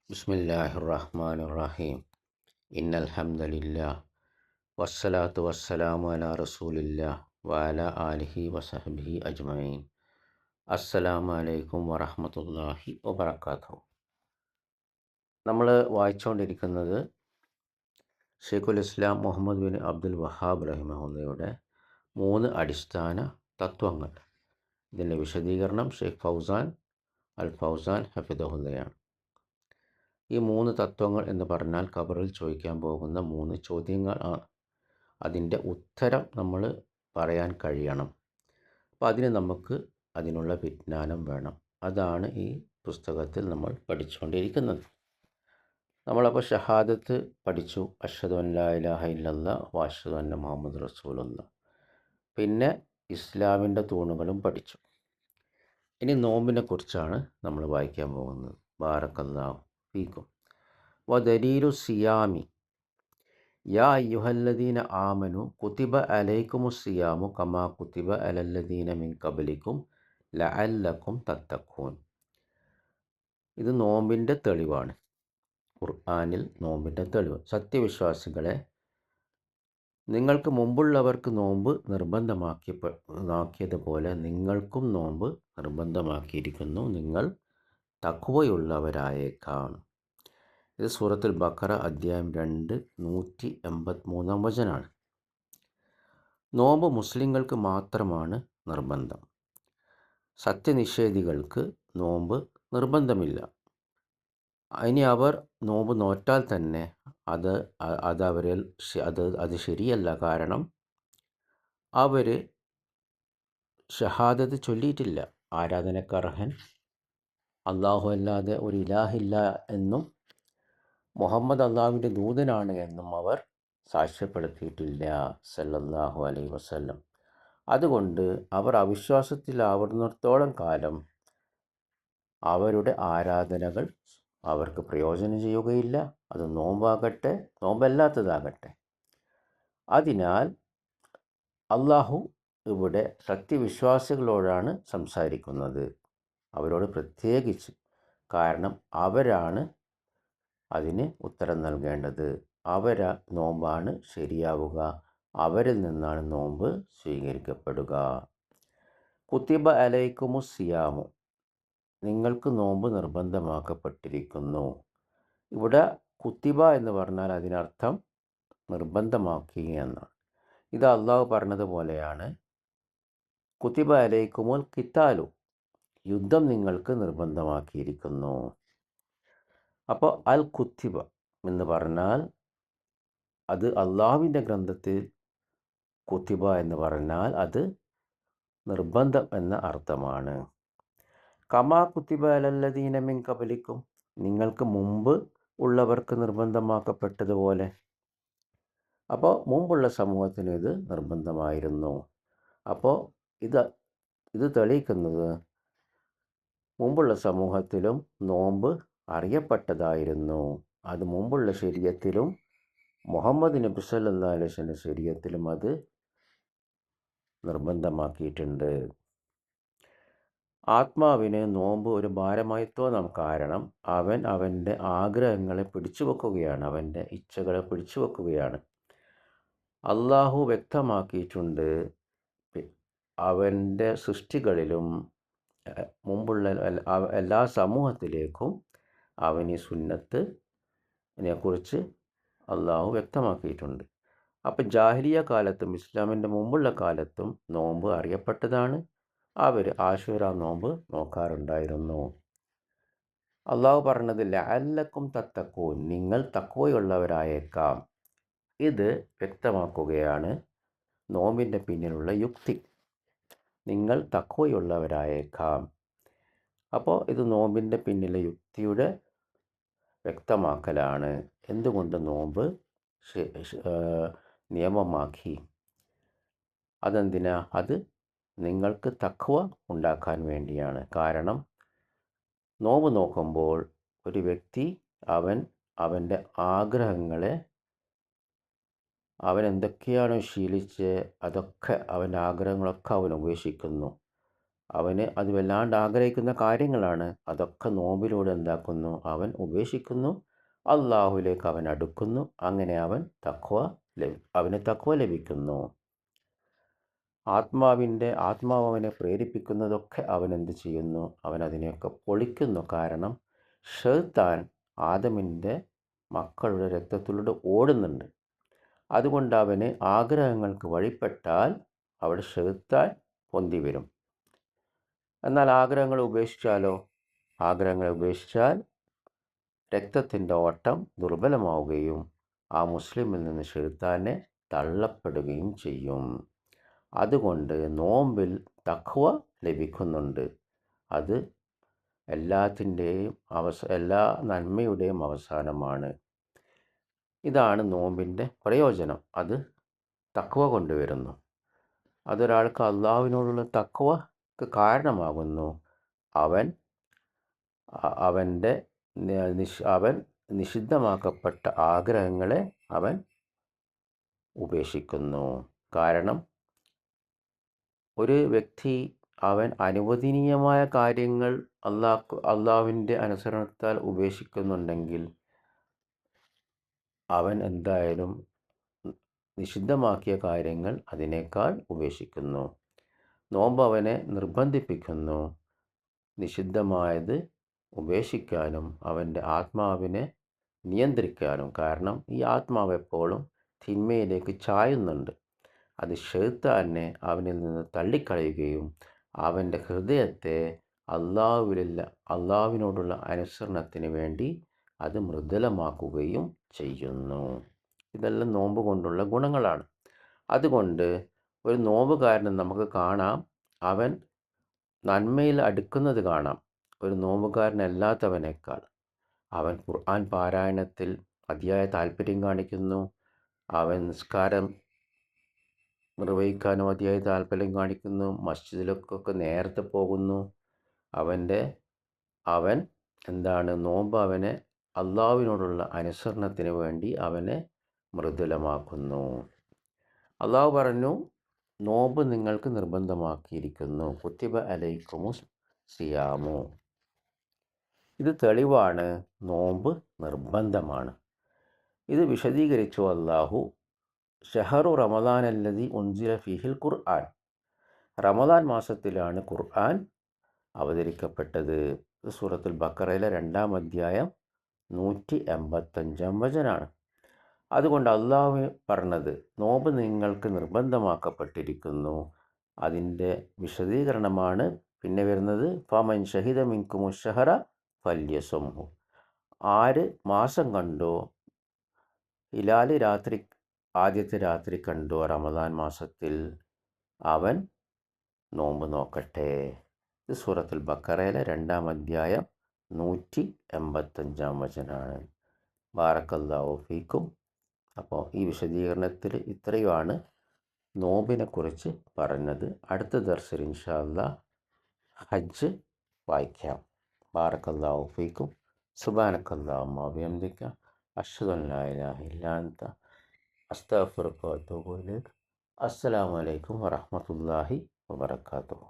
ബിസ്മില്ലാഹിർ റഹ്മാനിർ റഹീം. ഇന്നൽ ഹംദലില്ലാഹ് വസ്സലാത്തു വസ്സലാമു അലാ റസൂലില്ലാഹ് വഅലാ ആലിഹി വസഹ്ബിഹി അജ്മഈൻ. അസ്സലാമു അലൈക്കും വറഹ്മത്തുള്ളാഹി വബറകാതുഹു. നമ്മൾ വായിച്ചുകൊണ്ടിരിക്കുന്നത് ഷെയ്ഖുൽ ഇസ്ലാം മുഹമ്മദ് ബിൻ അബ്ദുൽ വഹാബ് റഹിമഹുള്ളയുടെ 3 അടിസ്ഥാന തത്വങ്ങൾ. ഇതിൻ്റെ വിശദീകരണം ഷെയ്ഖ് ഫൗസാൻ അൽ ഫൗസാൻ ഹഫിദഹുള്ളയാണ്. ഈ 3 തത്വങ്ങൾ എന്ന് പറഞ്ഞാൽ ഖബറിൽ ചോദിക്കാൻ പോകുന്ന 3 ചോദ്യങ്ങൾ ആണ്. അതിൻ്റെ ഉത്തരം നമ്മൾ പറയാൻ കഴിയണം. അപ്പോൾ അതിന് നമുക്ക് അതിനുള്ള വിജ്ഞാനം വേണം. അതാണ് ഈ പുസ്തകത്തിൽ നമ്മൾ പഠിച്ചുകൊണ്ടിരിക്കുന്നത്. നമ്മളപ്പോൾ ഷഹാദത്ത് പഠിച്ചു, അഷ്ഹദു അൻ ലാ ഇലാഹ ഇല്ലല്ലാഹ് വ അഷ്ഹദു അന്ന മുഹമ്മദ് റസൂലുള്ളാഹ്. പിന്നെ ഇസ്ലാമിൻ്റെ തൂണുകളും പഠിച്ചു. ഇനി നോമ്പിനെ കുറിച്ചാണ് നമ്മൾ വായിക്കാൻ പോകുന്നത്. ബാറക്കല്ലാഹു ഫീക്കും. വ ദലീലു സിയാമി യാ അയ്യുഹല്ലദീന ആമനു കുതിബ അലൈക്കുമുസ് സിയാമു കമാ കുതിബ അലല്ലദീന മിൻ ഖബലിക്കും ലഅല്ലക്കും തത്തഖൂൻ. ഇത് നോമ്പിൻ്റെ തെളിവാണ്. ഖുർആനിൽ നോമ്പിൻ്റെ തെളിവ്. സത്യവിശ്വാസികളെ, നിങ്ങൾക്ക് മുമ്പുള്ളവർക്ക് നോമ്പ് നിർബന്ധമാക്കിയതുപോലെ നിങ്ങൾക്കും നോമ്പ് നിർബന്ധമാക്കിയിരിക്കുന്നു. നിങ്ങൾ തഖ്വയുള്ളവരായേക്കാം. ഇത് സൂറത്തുൽ ബഖറ അധ്യായം 2 183 വചനാണ്. നോമ്പ് മുസ്ലിങ്ങൾക്ക് മാത്രമാണ് നിർബന്ധം. സത്യനിഷേധികൾക്ക് നോമ്പ് നിർബന്ധമില്ല. ഇനി അവർ നോമ്പ് നോറ്റാൽ തന്നെ അത് ശരിയല്ല. കാരണം അവർ ഷഹാദത്ത് ചൊല്ലിയിട്ടില്ല. ആരാധനക്കർഹൻ അള്ളാഹു അല്ലാതെ ഒരു ഇലാഹില്ല എന്നും മുഹമ്മദ് അള്ളാഹുവിൻ്റെ ദൂതനാണ് എന്നും അവർ സാക്ഷ്യപ്പെടുത്തിയിട്ടില്ല സല്ലല്ലാഹു അലൈഹി വസല്ലം. അതുകൊണ്ട് അവർ അവിശ്വാസത്തിലാവുന്നിടത്തോളം കാലം അവരുടെ ആരാധനകൾ അവർക്ക് പ്രയോജനം ചെയ്യുകയില്ല. അത് നോമ്പാകട്ടെ നോമ്പല്ലാത്തതാകട്ടെ. അതിനാൽ അള്ളാഹു ഇവിടെ സത്യവിശ്വാസികളോടാണ് സംസാരിക്കുന്നത്, അവരോട് പ്രത്യേകിച്ച്. കാരണം അവരാണ് അതിന് ഉത്തരം നൽകേണ്ടത്. നോമ്പാണ് ശരിയാവുക. അവരിൽ നിന്നാണ് നോമ്പ് സ്വീകരിക്കപ്പെടുക. കുതിബ അലൈക്കുമുസ് സിയാമു, നിങ്ങൾക്ക് നോമ്പ് നിർബന്ധമാക്കപ്പെട്ടിരിക്കുന്നു. ഇവിടെ കുത്തിബ എന്ന് പറഞ്ഞാൽ അതിനർത്ഥം നിർബന്ധമാക്കുക എന്നാണ്. ഇത് അള്ളാഹു പറഞ്ഞതുപോലെയാണ്. കുത്തിബ അലൈക്കുമുൽ ഖിതാലു, യുദ്ധം നിങ്ങൾക്ക് നിർബന്ധമാക്കിയിരിക്കുന്നു. അപ്പോൾ അൽ കുത്തിബ എന്ന് പറഞ്ഞാൽ അത് അള്ളാഹുവിൻ്റെ ഗ്രന്ഥത്തിൽ കുത്തിബ എന്ന് പറഞ്ഞാൽ അത് നിർബന്ധം എന്ന അർത്ഥമാണ്. കമാ കുത്തിബ അലല്ലദീന മിൻ ഖബലിക്കും, നിങ്ങൾക്ക് മുമ്പ് ഉള്ളവർക്ക് നിർബന്ധമാക്കപ്പെട്ടതുപോലെ. അപ്പോൾ മുമ്പുള്ള സമൂഹത്തിന് ഇത് നിർബന്ധമായിരുന്നു. അപ്പോൾ ഇത് തെളിയിക്കുന്നത് മുമ്പുള്ള സമൂഹത്തിലും നോമ്പ് അറിയപ്പെട്ടതായിരുന്നു. അത് മുമ്പുള്ള ശരീഅത്തിലും മുഹമ്മദ് നബി സല്ലല്ലാഹു അലൈഹി വസല്ലം ശരീഅത്തിലും അത് നിർബന്ധമാക്കിയിട്ടുണ്ട്. ആത്മാവിന് നോമ്പ് ഒരു ഭാരമായി തോന്നാം. കാരണം അവൻ അവൻ്റെ ആഗ്രഹങ്ങളെ പിടിച്ചു വെക്കുകയാണ്, അവൻ്റെ ഇച്ഛകളെ പിടിച്ചു വെക്കുകയാണ്. അള്ളാഹു വ്യക്തമാക്കിയിട്ടുണ്ട് അവൻ്റെ സൃഷ്ടികളിലും മുമ്പുള്ള എല്ലാ സമൂഹത്തിലേക്കും അവൻ ഈ സുന്നത്തിനെക്കുറിച്ച് അള്ളാഹു വ്യക്തമാക്കിയിട്ടുണ്ട്. അപ്പം ജാഹിലിയ കാലത്തും ഇസ്ലാമിൻ്റെ മുമ്പുള്ള കാലത്തും നോമ്പ് അറിയപ്പെട്ടതാണ്. അവർ ആശൂറ നോമ്പ് നോക്കാറുണ്ടായിരുന്നു. അള്ളാഹു പറഞ്ഞത് ലഅല്ലക്കും തത്തഖൂൻ, നിങ്ങൾ തഖ്വയുള്ളവരായേക്കാം. ഇത് വ്യക്തമാക്കുകയാണ് നോമ്പിൻ്റെ പിന്നിലുള്ള യുക്തി. നിങ്ങൾ തഖ്വയുള്ളവരായേക്കാം. അപ്പോൾ ഇത് നോമ്പിൻ്റെ പിന്നിലെ യുക്തിയുടെ വ്യക്തമാക്കലാണ്. എന്തുകൊണ്ട് നോമ്പ് നിയമമാക്കി? അതെന്തിനാ? അത് നിങ്ങൾക്ക് തഖ്വ ഉണ്ടാക്കാൻ വേണ്ടിയാണ്. കാരണം നോമ്പ് നോക്കുമ്പോൾ ഒരു വ്യക്തി അവൻ്റെ ആഗ്രഹങ്ങളെ, അവൻ എന്തൊക്കെയാണോ ശീലിച്ച് അതൊക്കെ, അവൻ്റെ ആഗ്രഹങ്ങളൊക്കെ അവൻ ഉപേക്ഷിക്കുന്നു. അവന് അത് വല്ലാണ്ട് ആഗ്രഹിക്കുന്ന കാര്യങ്ങളാണ്. അതൊക്കെ നോമ്പിലൂടെ എന്താക്കുന്നു? അവൻ ഉപേക്ഷിക്കുന്നു. അള്ളാഹുവിലേക്ക് അവൻ അടുക്കുന്നു. അങ്ങനെ അവന് തഖ്വ ലഭിക്കുന്നു. ആത്മാവ് അവനെ പ്രേരിപ്പിക്കുന്നതൊക്കെ അവൻ എന്ത് ചെയ്യുന്നു? അവൻ അതിനെയൊക്കെ പൊളിക്കുന്നു. കാരണം ശൈത്താൻ ആദമിൻ്റെ മക്കളുടെ രക്തത്തിലൂടെ ഓടുന്നുണ്ട്. അതുകൊണ്ട് അവന് ആഗ്രഹങ്ങൾക്ക് വഴിപ്പെട്ടാൽ അവിടെ ശൈത്താൻ പൊന്തി വരും. എന്നാൽ ആഗ്രഹങ്ങൾ ഉപേക്ഷിച്ചാൽ രക്തത്തിൻ്റെ ഓട്ടം ദുർബലമാവുകയും ആ മുസ്ലിമിൽ നിന്ന് ശൈത്താനെ തള്ളപ്പെടുകയും ചെയ്യും. അതുകൊണ്ട് നോമ്പിൽ തഖ്വ ലഭിക്കുന്നുണ്ട്. അത് എല്ലാ നന്മയുടെയും അവസാനമാണ്. ഇതാണ് നോമ്പിൻ്റെ പ്രയോജനം. അത് തഖ്വ കൊണ്ടുവരുന്നു. അതൊരാൾക്ക് അള്ളാഹുവിനോടുള്ള തഖ്വക്ക് കാരണമാകുന്നു. അവൻ നിഷിദ്ധമാക്കപ്പെട്ട ആഗ്രഹങ്ങളെ അവൻ ഉപേക്ഷിക്കുന്നു. കാരണം ഒരു വ്യക്തി അവൻ അനുവദനീയമായ കാര്യങ്ങൾ അള്ളാഹുവിൻ്റെ അനുസരണത്താൽ ഉപേക്ഷിക്കുന്നുണ്ടെങ്കിൽ അവൻ എന്തായാലും നിഷിദ്ധമാക്കിയ കാര്യങ്ങൾ അതിനേക്കാൾ ഉപേക്ഷിക്കുന്നു. നോമ്പ് അവനെ നിർബന്ധിപ്പിക്കുന്നു നിഷിദ്ധമായത് ഉപേക്ഷിക്കാനും അവൻ്റെ ആത്മാവിനെ നിയന്ത്രിക്കാനും. കാരണം ഈ ആത്മാവ് എപ്പോഴും തിന്മയിലേക്ക് ചായുന്നുണ്ട്. അത് ശൈത്താനെ അവനിൽ നിന്ന് തള്ളിക്കളയുകയും അവൻ്റെ ഹൃദയത്തെ അള്ളാഹുവിനോടുള്ള അനുസരണത്തിന് വേണ്ടി അത് മൃദുലമാക്കുകയും ചെയ്യുന്നു. ഇതെല്ലാം നോമ്പ് കൊണ്ടുള്ള ഗുണങ്ങളാണ്. അതുകൊണ്ട് ഒരു നോമ്പുകാരനെ നമുക്ക് കാണാം, അവൻ നന്മയിൽ അടുക്കുന്നത് കാണാം ഒരു നോമ്പുകാരനല്ലാത്തവനേക്കാൾ. അവൻ ഖുർആൻ പാരായണത്തിൽ അതിയായ താല്പര്യം കാണിക്കുന്നു. അവൻ നിസ്കാരം നിർവഹിക്കാനും അതിയായ താല്പര്യം കാണിക്കുന്നു. മസ്ജിദിലേക്കൊക്കെ നേരത്തെ പോകുന്നു. അവൻ നോമ്പ് അവനെ അള്ളാഹുവിനോടുള്ള അനുസരണത്തിന് വേണ്ടി അവനെ മൃദുലമാക്കുന്നു. അള്ളാഹു പറഞ്ഞു, നോമ്പ് നിങ്ങൾക്ക് നിർബന്ധമാക്കിയിരിക്കുന്നു. കുത്തിബ അലൈക്കുമുസ് സിയാമു. ഇത് തെളിവാണ്, നോമ്പ് നിർബന്ധമാണ്. ഇത് വിശദീകരിച്ചു അള്ളാഹു, ഷഹറു റമദാൻ അല്ലദി ഉൻസില ഫീഹിൽ ഖുർആൻ. റമദാൻ മാസത്തിലാണ് ഖുർആൻ അവതരിക്കപ്പെട്ടത്. ഇത് സൂറത്തുൽ ബഖറയിലെ 2-ാം അധ്യായം 185-ാം വചനാണ്. അതുകൊണ്ട് അള്ളാഹു പറഞ്ഞത് നോമ്പ് നിങ്ങൾക്ക് നിർബന്ധമാക്കപ്പെട്ടിരിക്കുന്നു. അതിൻ്റെ വിശദീകരണമാണ് പിന്നെ വരുന്നത്. ഫമൻ ഷഹിദ മിൻകുമു ഷഹറ ഫല്യസുംഹു. ആര് മാസം കണ്ടോ, ഹിലാല് ആദ്യത്തെ രാത്രി കണ്ടോ റമദാൻ മാസത്തിൽ, അവൻ നോമ്പ് നോക്കട്ടെ. ഇത് സൂറത്തുൽ ബഖറയിലെ 2-ാം അധ്യായം 185-ാം വചനാണ്. ബാറക്കല്ലാഹു ഫീക്കും. അപ്പോൾ ഈ വിശദീകരണത്തിൽ ഇത്രയുമാണ് നോമ്പിനെക്കുറിച്ച് പറഞ്ഞത്. അടുത്ത ദർസിൽ ഇൻഷാ അല്ലാഹ് ഹജ്ജ് വായിക്കാം. ബാറക്കല്ലാഹു ഫീക്കും. സുബ്ഹാനക്കല്ലാഹുമ്മ വബിഹംദിക അശ്ഹദു അൻ ലാ ഇലാഹ ഇല്ലാ അൻത അസ്തഗ്ഫിറുക വഅതൂബു ഇലൈക്. അസ്സലാമു അലൈക്കും വറഹ്മത്തുള്ളാഹി വബറകാതുഹു.